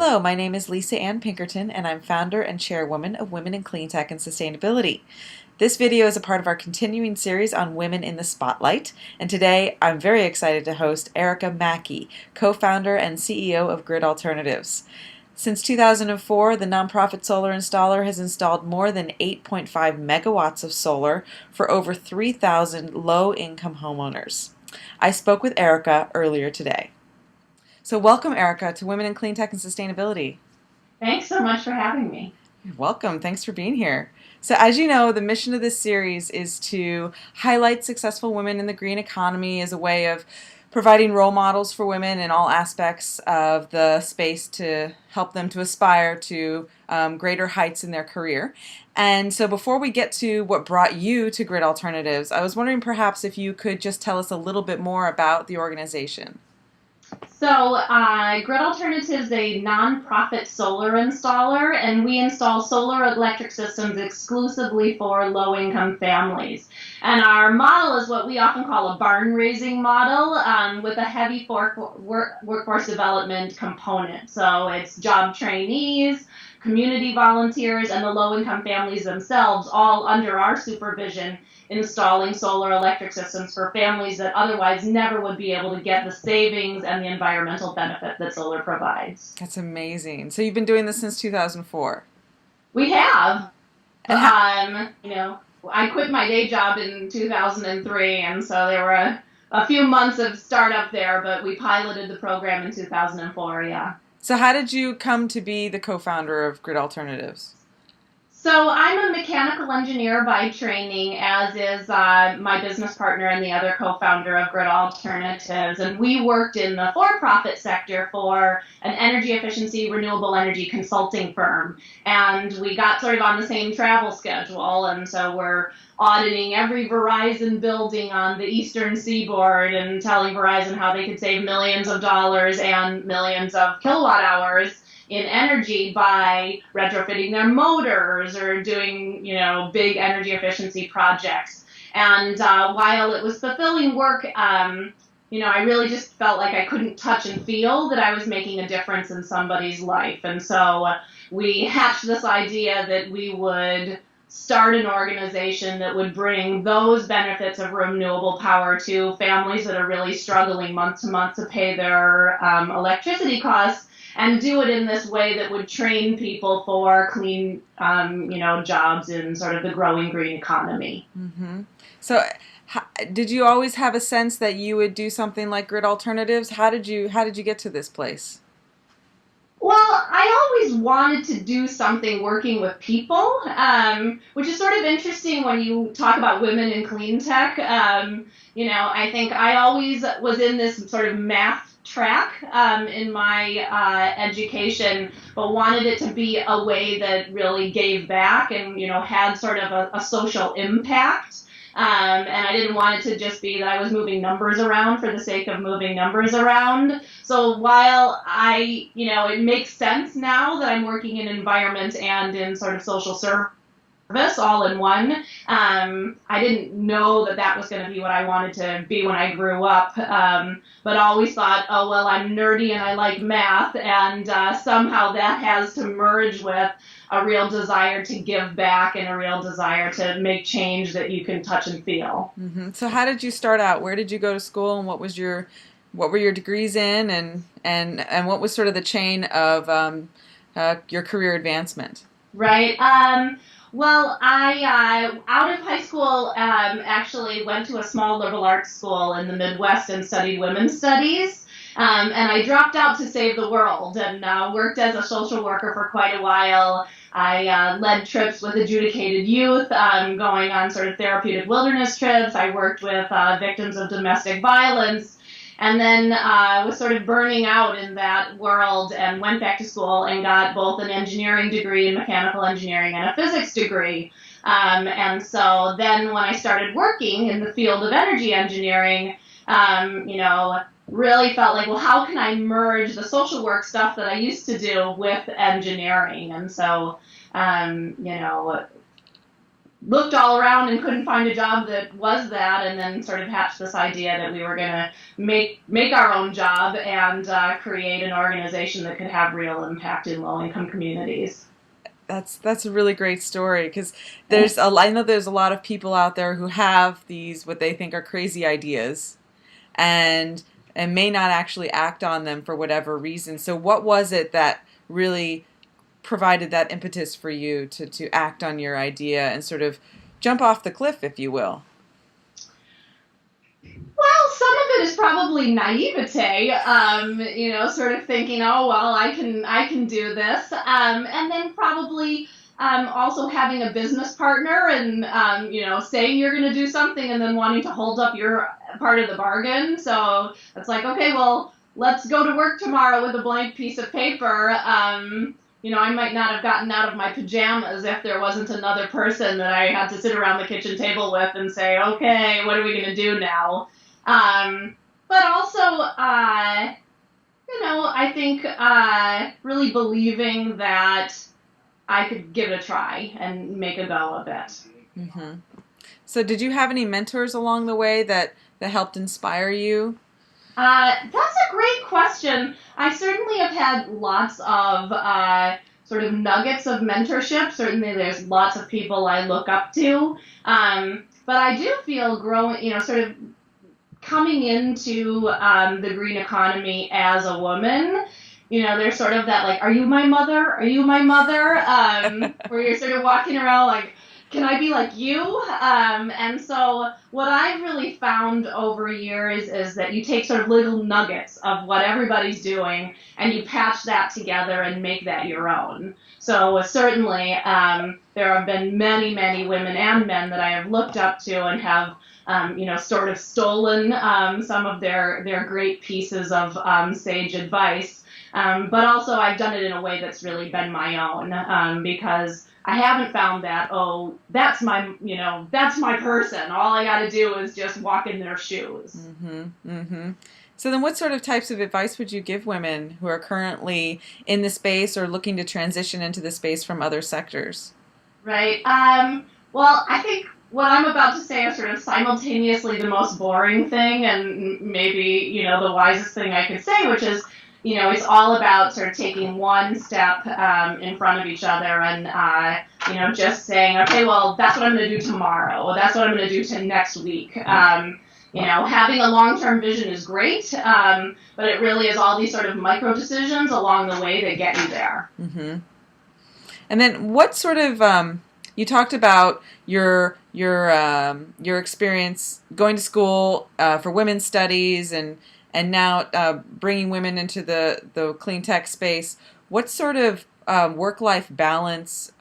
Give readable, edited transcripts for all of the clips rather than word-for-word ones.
Hello, my name is Lisa Ann Pinkerton, and I'm founder and chairwoman of Women in Cleantech and Sustainability. This video is a part of our continuing series on women in the spotlight, and today I'm very excited to host Erica Mackie, co-founder and CEO of Grid Alternatives. Since 2004, the nonprofit solar installer has installed more than 8.5 megawatts of solar for over 3,000 low-income homeowners. I spoke with Erica earlier today. So welcome, Erica, to Women in Cleantech and Sustainability. Thanks so much for having me. You're welcome. Thanks for being here. So as you know, the mission of this series is to highlight successful women in the green economy as a way of providing role models for women in all aspects of the space to help them to aspire to greater heights in their career. And so before we get to what brought you to Grid Alternatives, I was wondering perhaps if you could just tell us a little bit more about the organization. So Grid Alternatives is a nonprofit solar installer, and we install solar electric systems exclusively for low-income families. And our model is what we often call a barn-raising model with a heavy workforce development component. So it's job trainees, community volunteers, and the low-income families themselves, all under our supervision, installing solar electric systems for families that otherwise never would be able to get the savings and the environmental benefit that solar provides. That's amazing. So you've been doing this since 2004. We have. And I quit my day job in 2003, and so there were a few months of startup there, but we piloted the program in 2004, yeah. So how did you come to be the co-founder of Grid Alternatives? So I'm a mechanical engineer by training, as is my business partner and the other co-founder of Grid Alternatives. And we worked in the for-profit sector for an energy efficiency, renewable energy consulting firm. And we got sort of on the same travel schedule. And so we're auditing every Verizon building on the eastern seaboard and telling Verizon how they could save millions of dollars and millions of kilowatt hours in energy by retrofitting their motors or doing, big energy efficiency projects. And while it was fulfilling work, I really just felt like I couldn't touch and feel that I was making a difference in somebody's life. And so we hatched this idea that we would start an organization that would bring those benefits of renewable power to families that are really struggling month to month to pay their electricity costs, and do it in this way that would train people for clean, jobs in sort of the growing green economy. Mm-hmm. So did you always have a sense that you would do something like Grid Alternatives? How did you get to this place? Well, I always wanted to do something working with people, which is sort of interesting when you talk about women in clean tech. I think I always was in this sort of math track in my education, but wanted it to be a way that really gave back and, had sort of a social impact. And I didn't want it to just be that I was moving numbers around for the sake of moving numbers around. So while it makes sense now that I'm working in environment and in sort of social service all in one, I didn't know that was going to be what I wanted to be when I grew up, but always thought, oh, well, I'm nerdy and I like math, and somehow that has to merge with a real desire to give back and a real desire to make change that you can touch and feel. Mm-hmm. So how did you start out? Where did you go to school, and what were your degrees in, and what was sort of the chain of your career advancement? Right. Well, I, out of high school, actually went to a small liberal arts school in the Midwest and studied women's studies. And I dropped out to save the world and worked as a social worker for quite a while. I led trips with adjudicated youth, going on sort of therapeutic wilderness trips. I worked with victims of domestic violence. And then was sort of burning out in that world and went back to school and got both an engineering degree in mechanical engineering and a physics degree. And so then when I started working in the field of energy engineering, really felt like, well, how can I merge the social work stuff that I used to do with engineering? And so, looked all around and couldn't find a job that was that, and then sort of hatched this idea that we were going to make our own job and create an organization that could have real impact in low-income communities. That's a really great story because I know there's a lot of people out there who have these what they think are crazy ideas and may not actually act on them for whatever reason. So what was it that really provided that impetus for you to act on your idea and sort of jump off the cliff, if you will? Well, some of it is probably naivete, sort of thinking, oh, well, I can do this. And then probably also having a business partner and, saying you're going to do something and then wanting to hold up your part of the bargain. So it's like, okay, well, let's go to work tomorrow with a blank piece of paper. I might not have gotten out of my pajamas if there wasn't another person that I had to sit around the kitchen table with and say, okay, what are we going to do now? But also, I think really believing that I could give it a try and make a go of it. Mm-hmm. So did you have any mentors along the way that helped inspire you? That's a great question. I certainly have had lots of sort of nuggets of mentorship. Certainly there's lots of people I look up to. But I do feel growing, sort of coming into the green economy as a woman, there's sort of that, like, are you my mother? Are you my mother? Where you're sort of walking around like, can I be like you? And so what I've really found over years is that you take sort of little nuggets of what everybody's doing and you patch that together and make that your own. So certainly there have been many, many women and men that I have looked up to and have sort of stolen some of their great pieces of sage advice. But also I've done it in a way that's really been my own because I haven't found that, oh, that's my person. All I got to do is just walk in their shoes. Mm-hmm. Mm-hmm. So then what sort of types of advice would you give women who are currently in the space or looking to transition into the space from other sectors? Right. Well, I think what I'm about to say is sort of simultaneously the most boring thing and maybe, the wisest thing I could say, which is, it's all about sort of taking one step in front of each other and, just saying, okay, well, that's what I'm going to do tomorrow. Well, that's what I'm going to do next week. Having a long-term vision is great, but it really is all these sort of micro decisions along the way that get you there. Mm-hmm. And then what sort of, you talked about your experience going to school for women's studies and now bringing women into the Cleantech space. What sort of work-life balance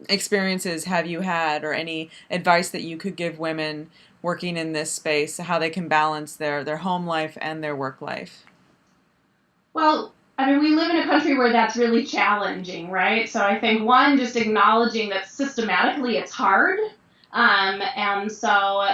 experiences have you had, or any advice that you could give women working in this space, how they can balance their home life and their work life? Well, I mean, we live in a country where that's really challenging, right? So I think, one, just acknowledging that systematically it's hard. And so,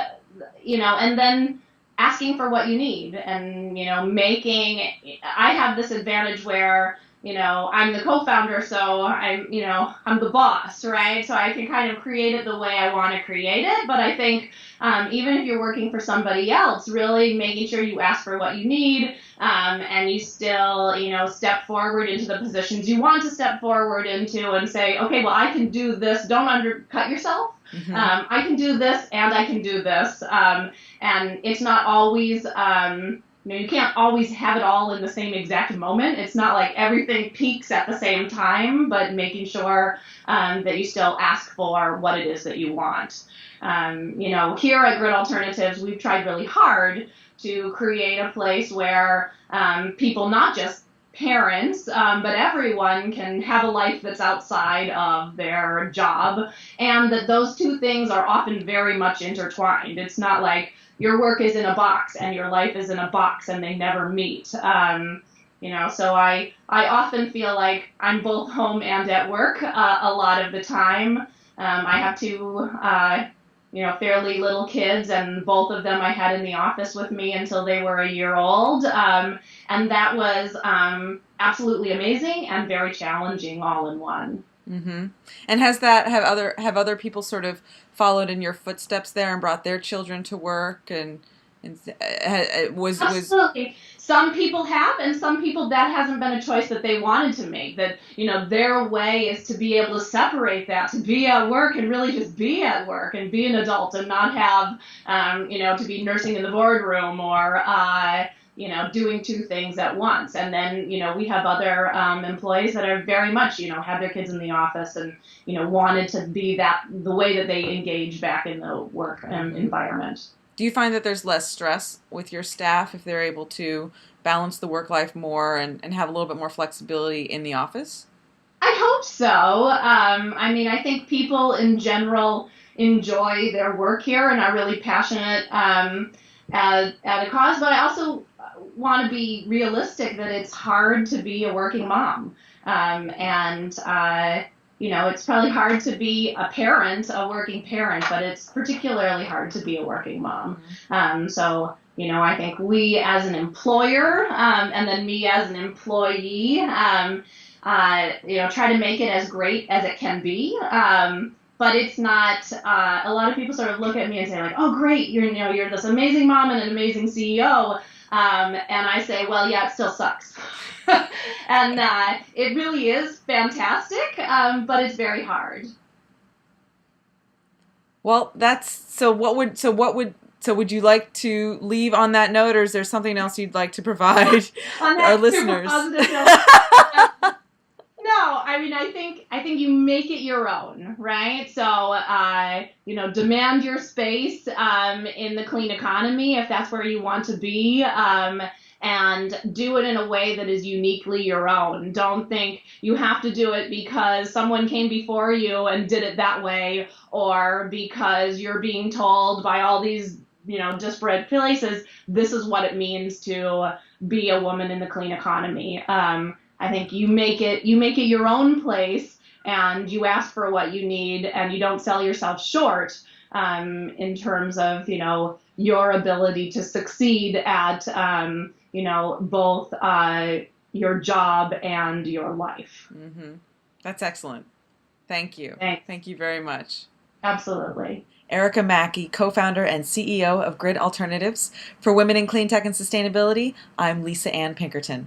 and then asking for what you need and, I have this advantage where, I'm the co-founder, so I'm the boss, right? So I can kind of create it the way I want to create it. But I think even if you're working for somebody else, really making sure you ask for what you need and you still, step forward into the positions you want to step forward into and say, okay, well, I can do this. Don't undercut yourself. Mm-hmm. I can do this and I can do this. And it's not always... you can't always have it all in the same exact moment. It's not like everything peaks at the same time, but making sure that you still ask for what it is that you want. Here at Grid Alternatives, we've tried really hard to create a place where people, not just parents, but everyone can have a life that's outside of their job, and that those two things are often very much intertwined. It's not like your work is in a box and your life is in a box and they never meet. So I often feel like I'm both home and at work a lot of the time. I have two, fairly little kids, and both of them I had in the office with me until they were a year old. And that was absolutely amazing and very challenging all in one. Mm-hmm. And have other people sort of followed in your footsteps there and brought their children to work and was Absolutely. Some people have, and some people that hasn't been a choice that they wanted to make. That, their way is to be able to separate that, to be at work and really just be at work and be an adult and not have, to be nursing in the boardroom or, doing two things at once. And then, we have other employees that are very much, have their kids in the office and, wanted to be the way that they engage back in the work environment. Do you find that there's less stress with your staff if they're able to balance the work life more and have a little bit more flexibility in the office? I hope so. I think people in general enjoy their work here and are really passionate at a cause, but I also want to be realistic that it's hard to be a working mom. It's probably hard to be a working parent, but it's particularly hard to be a working mom. I think we as an employer, and then me as an employee, try to make it as great as it can be. But it's not, a lot of people sort of look at me and say like, oh, great, you're this amazing mom and an amazing CEO. And I say, well, yeah, it still sucks. And it really is fantastic, but it's very hard. Well, would you like to leave on that note, or is there something else you'd like to provide on that our super listeners? Positive note, no, I think you make it your own, right? So, demand your space in the clean economy if that's where you want to be, and do it in a way that is uniquely your own. Don't think you have to do it because someone came before you and did it that way, or because you're being told by all these, disparate places, this is what it means to be a woman in the clean economy. I think you make it your own place, and you ask for what you need, and you don't sell yourself short in terms of your ability to succeed at both your job and your life. Mm-hmm. That's excellent. Thank you. Thanks. Thank you very much. Absolutely. Erica Mackie, co-founder and CEO of Grid Alternatives. For Women in Clean Tech and Sustainability, I'm Lisa Ann Pinkerton.